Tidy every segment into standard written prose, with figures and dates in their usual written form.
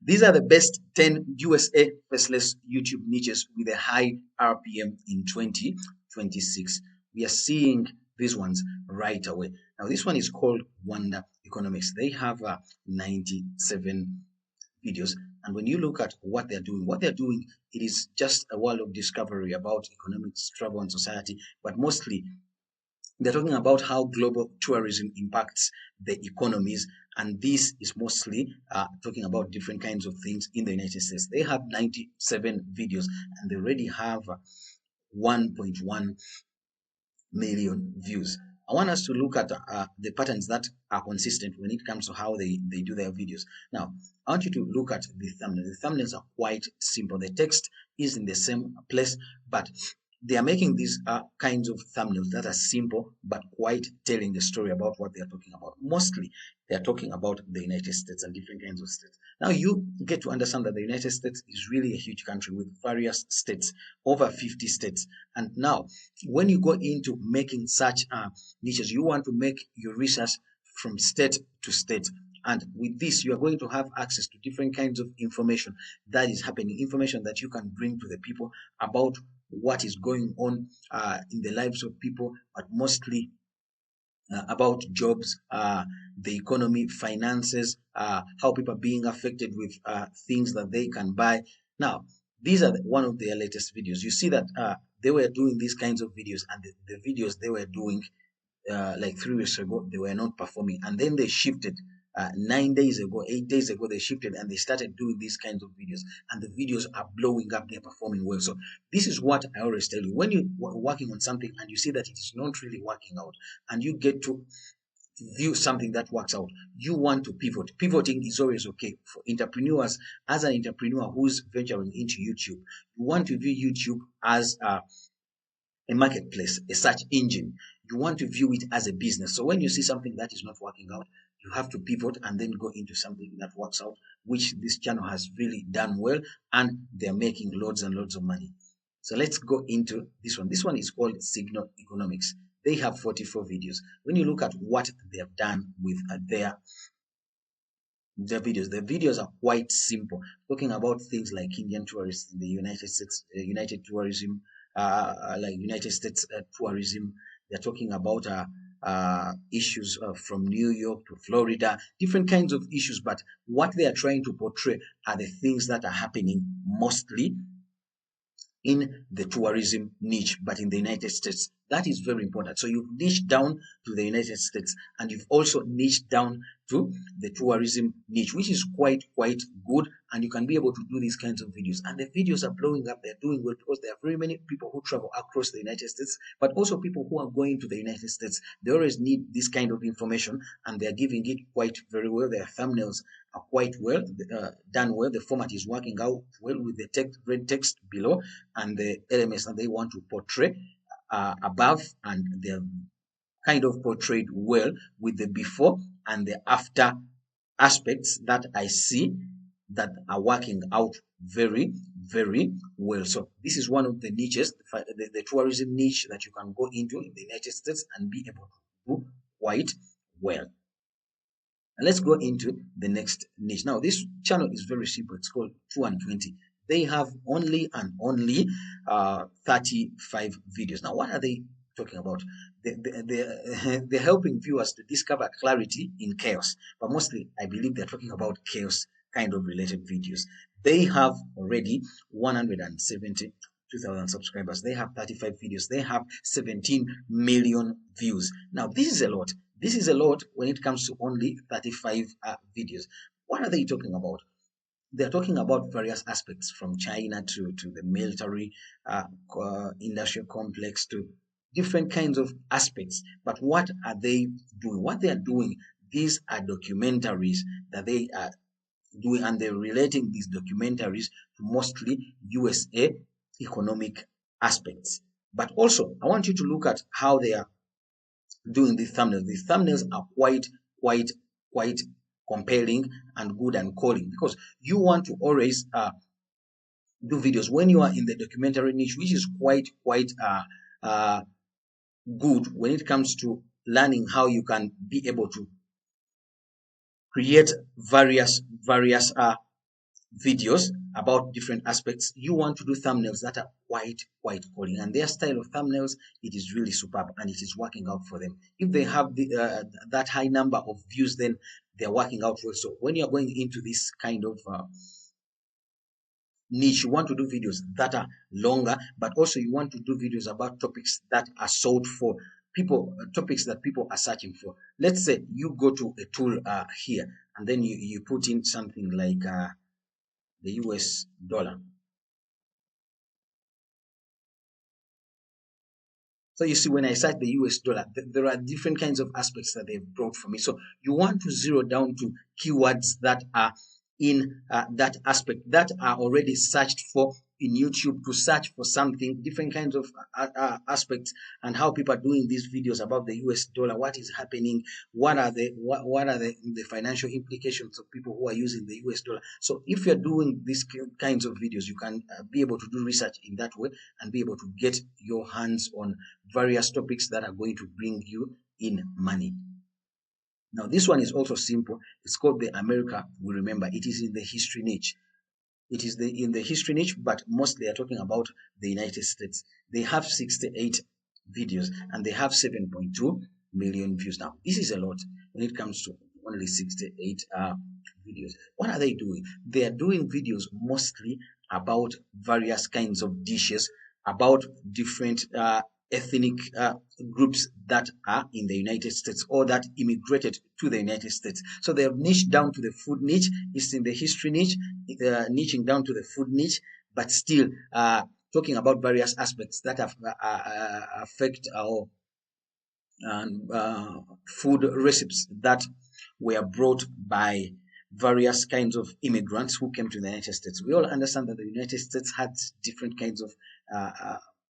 These are the best 10 USA faceless YouTube niches with a high RPM in 2026. We are seeing these ones right away. Now, this one is called Wonder Economics. They have 97 videos. And when you look at what they're doing, it is just a world of discovery about economics, travel, and society, but mostly they're talking about how global tourism impacts the economies, and this is mostly talking about different kinds of things in the United States. They have 97 videos, and they already have 1.1 million views. I want us to look at the patterns that are consistent when it comes to how they do their videos. Now, I want you to look at the thumbnail. The thumbnails are quite simple. The text is in the same place, but they are making these kinds of thumbnails that are simple but quite telling the story about what they are talking about. Mostly, they are talking about the United States and different kinds of states. Now, you get to understand that the United States is really a huge country with various states, over 50 states. And now, when you go into making such niches, you want to make your research from state to state. And with this, you are going to have access to different kinds of information that is happening, information that you can bring to the people about what is going on in the lives of people, but mostly about jobs, the economy, finances, how people are being affected with things that they can buy. Now, these are one of their latest videos. You see that they were doing these kinds of videos, and the videos they were doing like 3 weeks ago, they were not performing, and then they shifted 9 days ago, 8 days ago, they shifted and they started doing these kinds of videos, and the videos are blowing up, they're performing well. So this is what I always tell you: when you're working on something and you see that it is not really working out, and you get to view something that works out, you want to pivot. Pivoting is always okay for entrepreneurs. As an entrepreneur who's venturing into YouTube, you want to view YouTube as a marketplace, a search engine. You want to view it as a business. So when you see something that is not working out, you have to pivot and then go into something that works out, which this channel has really done well, and they're making loads and loads of money. So let's go into this one. This one is called Signal Economics. They have 44 videos. When you look at what they have done with their videos, the videos are quite simple, talking about things like Indian tourists in the United States, United tourism, like United States tourism. They're talking about issues from New York to Florida, different kinds of issues. But what they are trying to portray are the things that are happening mostly in the tourism niche, but in the United States. That is very important. So you've niched down to the United States, and you've also niched down to the tourism niche, which is quite good, and you can be able to do these kinds of videos. And the videos are blowing up, they're doing well, because there are very many people who travel across the United States, but also people who are going to the United States. They always need this kind of information, and they're giving it quite very well. Their thumbnails are quite well done well. The format is working out well with the text, red text below, and the elements that they want to portray above, and they're kind of portrayed well with the before and the after aspects that I see that are working out very well. So this is one of the niches, the tourism niche, that you can go into in the United States and be able to do quite well. And let's go into the next niche. Now, this channel is very simple. It's called 220. They have only 35 videos. Now, what are they talking about? They're helping viewers to discover clarity in chaos. But mostly, I believe they're talking about chaos kind of related videos. They have already 172,000 subscribers. They have 35 videos. They have 17 million views. Now, this is a lot. This is a lot when it comes to only 35 videos. What are they talking about? They're talking about various aspects, from China to the military industrial complex, to different kinds of aspects. But what are they doing? What they are doing, these are documentaries that they are doing, and they're relating these documentaries to mostly USA economic aspects. But also, I want you to look at how they are doing the thumbnails. The thumbnails are quite compelling and good and calling, because you want to always do videos when you are in the documentary niche, which is quite good when it comes to learning how you can be able to create various videos about different aspects, you want to do thumbnails that are quite calling, and their style of thumbnails, it is really superb and it is working out for them. If they have that high number of views, then they're working out well. So when you're going into this kind of niche, you want to do videos that are longer, but also you want to do videos about topics that are sought for people, topics that people are searching for. Let's say you go to a tool here, and then you put in something like the US dollar. So you see, when I search the US dollar, there are different kinds of aspects that they've brought for me. So you want to zero down to keywords that are in that aspect, that are already searched for in YouTube, to search for something, different kinds of aspects, and how people are doing these videos about the US dollar, what is happening, what are the financial implications of people who are using the US dollar. So if you're doing these kinds of videos, you can be able to do research in that way and be able to get your hands on various topics that are going to bring you in money. Now, this one is also simple. It's called the America We Remember. It is in the history niche. It is in the history niche, but mostly are talking about the United States. They have 68 videos and they have 7.2 million views. Now, this is a lot when it comes to only 68 videos. What are they doing? They are doing videos mostly about various kinds of dishes, about different ethnic groups that are in the United States or that immigrated to the United States. So they have niched down to the food niche. It's in the history niche, niching down to the food niche, but still talking about various aspects that have, affect our food recipes that were brought by various kinds of immigrants who came to the United States. We all understand that the United States had different kinds of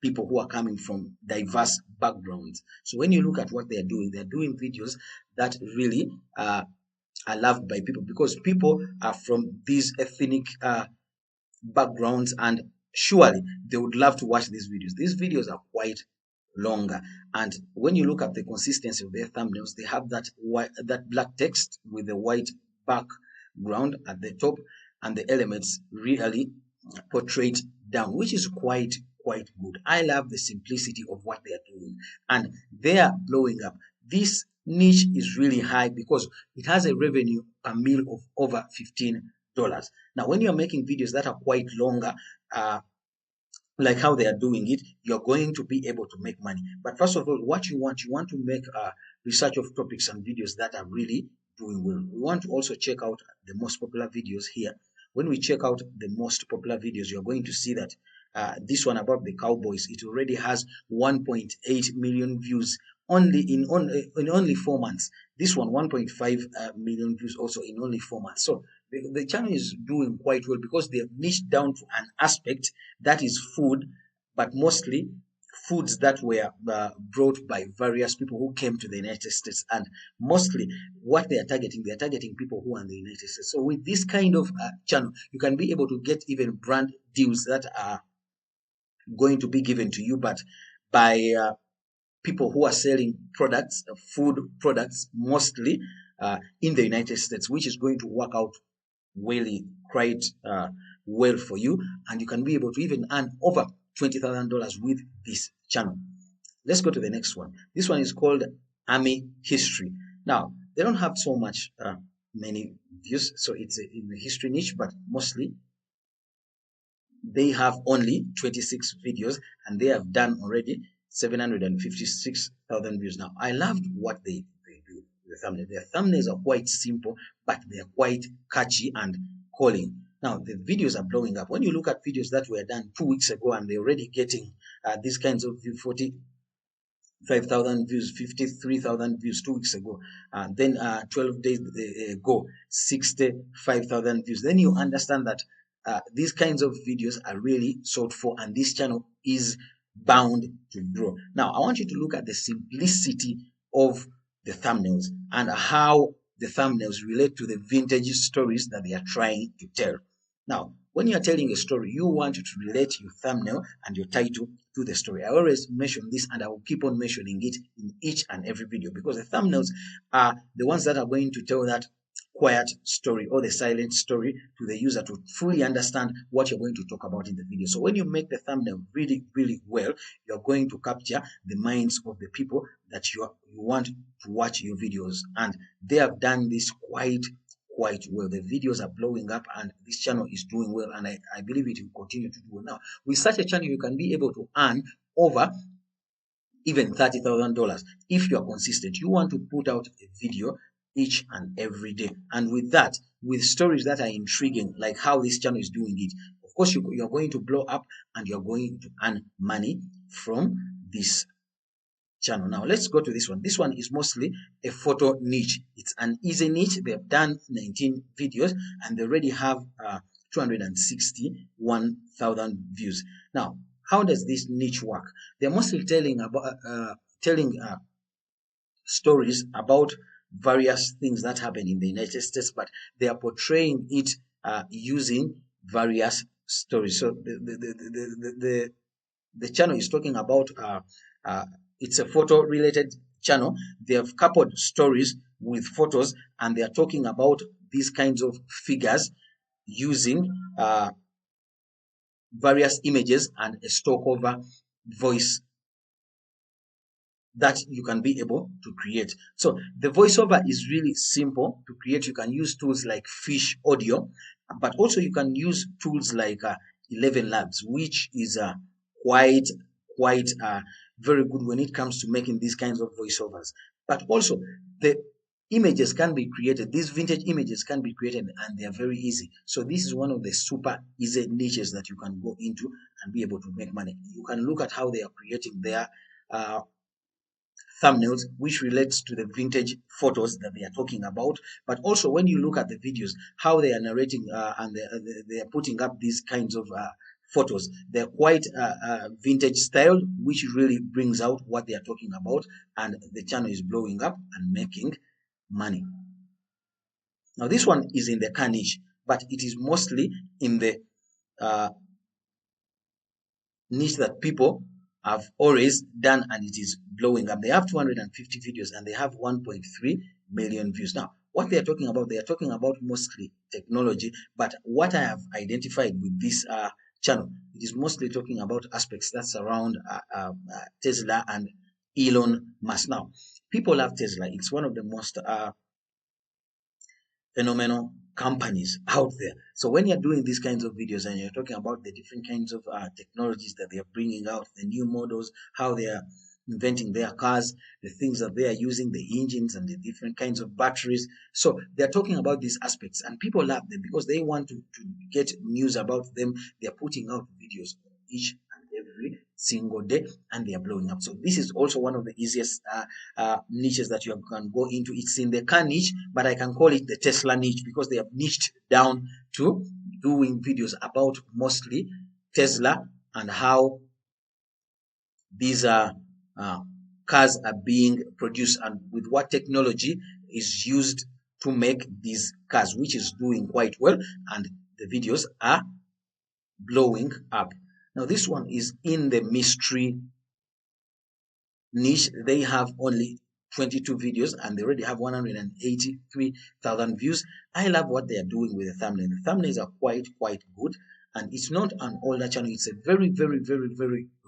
people who are coming from diverse backgrounds. So when you look at what they're doing videos that really are loved by people, because people are from these ethnic backgrounds, and surely they would love to watch these videos. These videos are quite longer, and when you look at the consistency of their thumbnails, they have that black text with the white background at the top, and the elements really portrayed down, which is quite good. I love the simplicity of what they are doing, and they are blowing up. This niche is really high because it has a revenue per meal of over $15. Now, when you're making videos that are quite longer, like how they are doing it, you're going to be able to make money. But first of all, what you want to make research of topics and videos that are really doing well. We want to also check out the most popular videos here. When we check out the most popular videos, you're going to see that this one about the Cowboys, it already has 1.8 million views in only 4 months. This one, 1.5 million views also in only 4 months. So the channel is doing quite well because they have niched down to an aspect that is food, but mostly foods that were brought by various people who came to the United States, and mostly what they're targeting people who are in the United States. So with this kind of channel, you can be able to get even brand deals that are going to be given to you, but by people who are selling products, food products, mostly in the United States, which is going to work out really quite well for you, and you can be able to even earn over $20,000 with this channel. Let's go to the next one. This one is called Army History. Now, they don't have so much many views, so it's in the history niche, but mostly they have only 26 videos, and they have done already 756,000 views. Now, I loved what they do. Their thumbnails are quite simple, but they're quite catchy and calling. Now, the videos are blowing up. When you look at videos that were done 2 weeks ago, and they're already getting these kinds of views, 45,000 views, 53,000 views 2 weeks ago, then 12 days ago, 65,000 views, then you understand that these kinds of videos are really sought for, and this channel is bound to grow. Now, I want you to look at the simplicity of the thumbnails and how the thumbnails relate to the vintage stories that they are trying to tell. Now, when you are telling a story, you want to relate your thumbnail and your title to the story. I always mention this, and I will keep on mentioning it in each and every video, because the thumbnails are the ones that are going to tell that quiet story or the silent story to the user to fully understand what you're going to talk about in the video. So when you make the thumbnail really, really well, you're going to capture the minds of the people that you want to watch your videos. And they have done this quite well. The videos are blowing up and this channel is doing well, and I believe it will continue to do well. Now, with such a channel, you can be able to earn over even $30,000 if you are consistent. You want to put out a video each and every day, and with that, with stories that are intriguing, like how this channel is doing it, of course you're going to blow up and you're going to earn money from this channel. Now let's go to this one. This one is mostly a photo niche. It's an easy niche. They've done 19 videos and they already have 261,000 views. Now, how does this niche work? They're mostly telling stories about various things that happen in the United States, but they are portraying it using various stories. So the channel is talking about it's a photo related channel. They have coupled stories with photos, and they are talking about these kinds of figures using various images and a stock over voice that you can be able to create. So the voiceover is really simple to create. You can use tools like Fish Audio, but also you can use tools like 11 Labs, which is quite very good when it comes to making these kinds of voiceovers. But also the images can be created. These vintage images can be created and they are very easy. So this is one of the super easy niches that you can go into and be able to make money. You can look at how they are creating their thumbnails, which relates to the vintage photos that they are talking about. But also when you look at the videos, how they are narrating and they are putting up these kinds of photos, they're quite vintage style, which really brings out what they are talking about, and the channel is blowing up and making money. Now this one is in the car niche, but it is mostly in the niche that people have always done, and it is blowing up. They have 250 videos and they have 1.3 million views. Now what they are talking about mostly technology, but what I have identified with this channel, it is mostly talking about aspects that surround Tesla and Elon Musk. Now people love Tesla. It's one of the most phenomenal companies out there. So when you're doing these kinds of videos and you're talking about the different kinds of technologies that they are bringing out, the new models, how they are inventing their cars, the things that they are using, the engines and the different kinds of batteries. So they're talking about these aspects and people love them because they want to get news about them. They're putting out videos each and every single day and they are blowing up. So this is also one of the easiest niches that you can go into. It's in the car niche, but I can call it the Tesla niche because they have niched down to doing videos about mostly Tesla and how these cars are being produced and with what technology is used to make these cars, which is doing quite well, and the videos are blowing up. Now this one is in the mystery niche. They have only 22 videos and they already have 183,000 views. I love what they are doing with the thumbnail. The thumbnails are quite good, and it's not an older channel. It's a very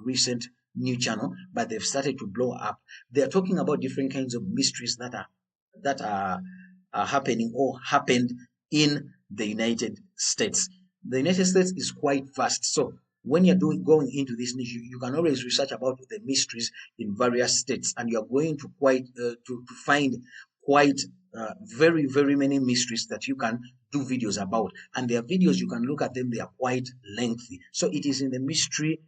recent new channel, but they've started to blow up. They are talking about different kinds of mysteries that are happening or happened in the United States. The United States is quite vast, so when you're going into this niche, you can always research about the mysteries in various states, and you're going to to find quite very many mysteries that you can do videos about. And their videos, you can look at them, they are quite lengthy. So it is in the mystery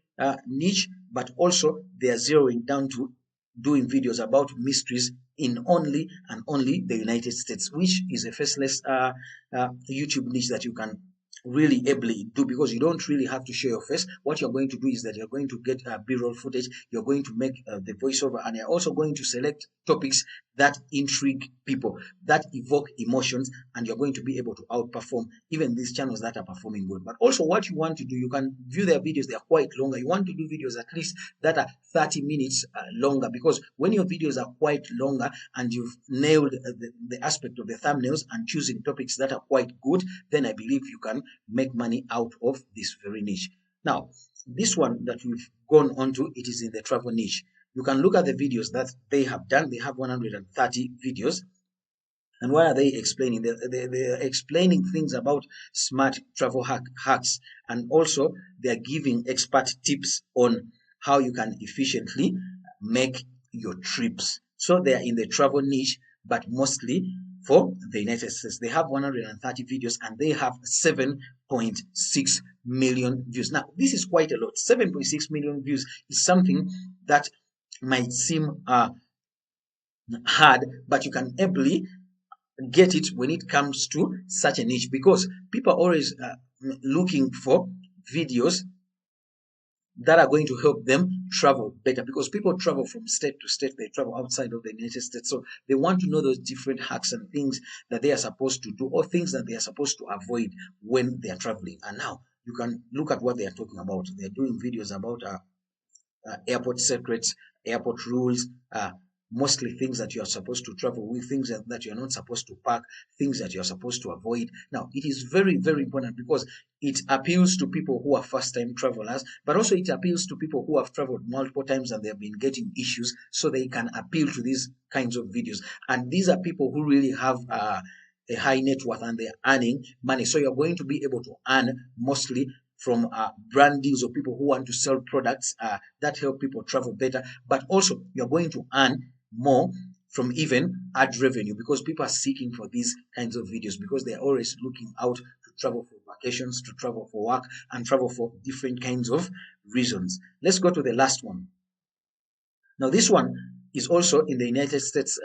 niche, but also they are zeroing down to doing videos about mysteries in only the United States, which is a faceless YouTube niche that you can really ably do, because you don't really have to show your face. What you're going to do is that you're going to get b-roll footage, you're going to make the voiceover, and you're also going to select topics that intrigue people, that evoke emotions, and you're going to be able to outperform even these channels that are performing well. But also what you want to do, you can view their videos, they're quite longer. You want to do videos at least that are 30 minutes longer, because when your videos are quite longer and you've nailed the aspect of the thumbnails and choosing topics that are quite good, then I believe you can make money out of this very niche. Now, this one that we've gone on to, it is in the travel niche. You can look at the videos that they have done. They have 130 videos. And what are they explaining? They're explaining things about smart travel hacks. And also, they're giving expert tips on how you can efficiently make your trips. So they are in the travel niche, but mostly for the United States. They have 130 videos and they have 7.6 million views. Now, this is quite a lot. 7.6 million views is something that might seem hard, but you can ably get it when it comes to such a niche, because people are always looking for videos that are going to help them travel better, because people travel from state to state, they travel outside of the United States, so they want to know those different hacks and things that they are supposed to do, or things that they are supposed to avoid when they are traveling. And now you can look at what they are talking about. They are doing videos about airport secrets, airport rules, mostly things that you are supposed to travel with, things that you're not supposed to pack, things that you're supposed to avoid. Now, it is very, very important, because it appeals to people who are first-time travelers, but also it appeals to people who have traveled multiple times and they've been getting issues, so they can appeal to these kinds of videos. And these are people who really have a high net worth and they're earning money. So you're going to be able to earn mostly from brand deals, or people who want to sell products that help people travel better. But also you're going to earn more from even ad revenue, because people are seeking for these kinds of videos, because they're always looking out to travel for vacations, to travel for work, and travel for different kinds of reasons. Let's go to the last one. Now, this one is also in the United States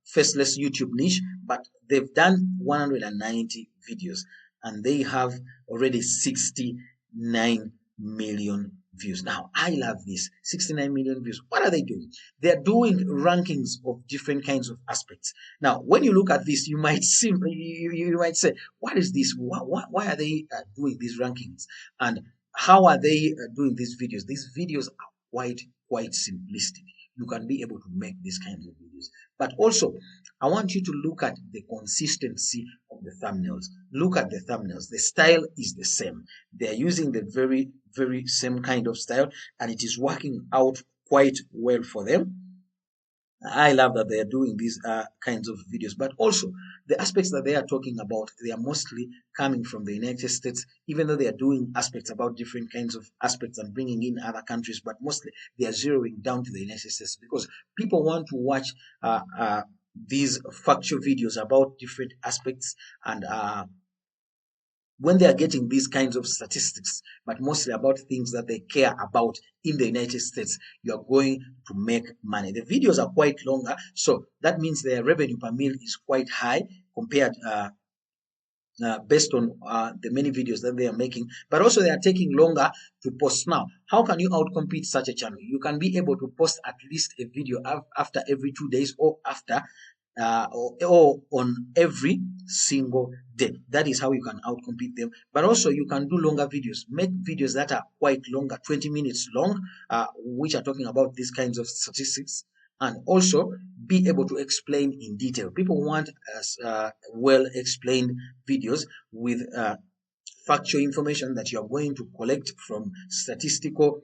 Faceless YouTube niche, but they've done 190 videos and they have already 69 million views. Now, I love this. 69 million views. What are they doing? They're doing rankings of different kinds of aspects. Now, when you look at this, you might see, you might say, what is this? Why are they doing these rankings? And how are they doing these videos? These videos are quite simplistic. You can be able to make these kinds of videos. But also, I want you to look at the consistency of the thumbnails. Look at the thumbnails. The style is the same. They're using the very, very same kind of style, and it is working out quite well for them. I love that they are doing these kinds of videos, but also the aspects that they are talking about, they are mostly coming from the United States, even though they are doing aspects about different kinds of aspects and bringing in other countries, but mostly they are zeroing down to the United States, because people want to watch these factual videos about different aspects, and when they are getting these kinds of statistics, but mostly about things that they care about in the United States, you are going to make money. The videos are quite longer, so that means their revenue per mil is quite high compared based on the many videos that they are making, but also they are taking longer to post. Now, how can you outcompete such a channel? You can be able to post at least a video after every 2 days, or after or on every single day. That is how you can outcompete them. But also you can do longer videos. Make videos that are quite longer, 20 minutes long, which are talking about these kinds of statistics, and also be able to explain in detail. People want well explained videos with factual information that you're going to collect from statistical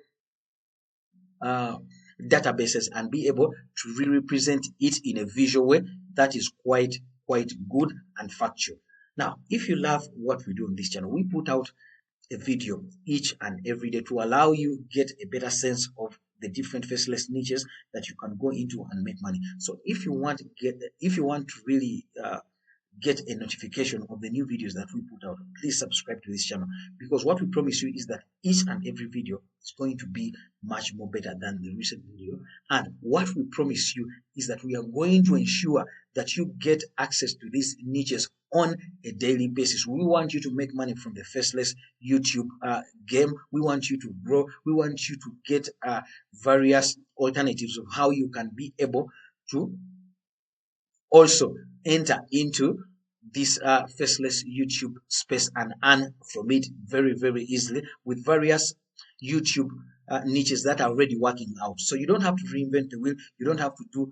databases, and be able to represent it in a visual way that is quite good and factual. Now, if you love what we do on this channel, we put out a video each and every day to allow you get a better sense of the different faceless niches that you can go into and make money. So if you want to really get a notification of the new videos that we put out, please subscribe to this channel, because what we promise you is that each and every video is going to be much more better than the recent video. And what we promise you is that we are going to ensure that you get access to these niches on a daily basis. We want you to make money from the Faceless YouTube game. We want you to grow. We want you to get various alternatives of how you can be able to also enter into this Faceless YouTube space and earn from it very, very easily with various YouTube niches that are already working out. So you don't have to reinvent the wheel. You don't have to do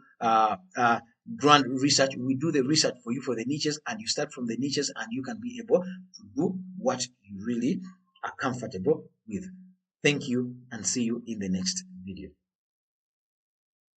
grand research. We do the research for you for the niches, and you start from the niches, and you can be able to do what you really are comfortable with. Thank you, and see you in the next video.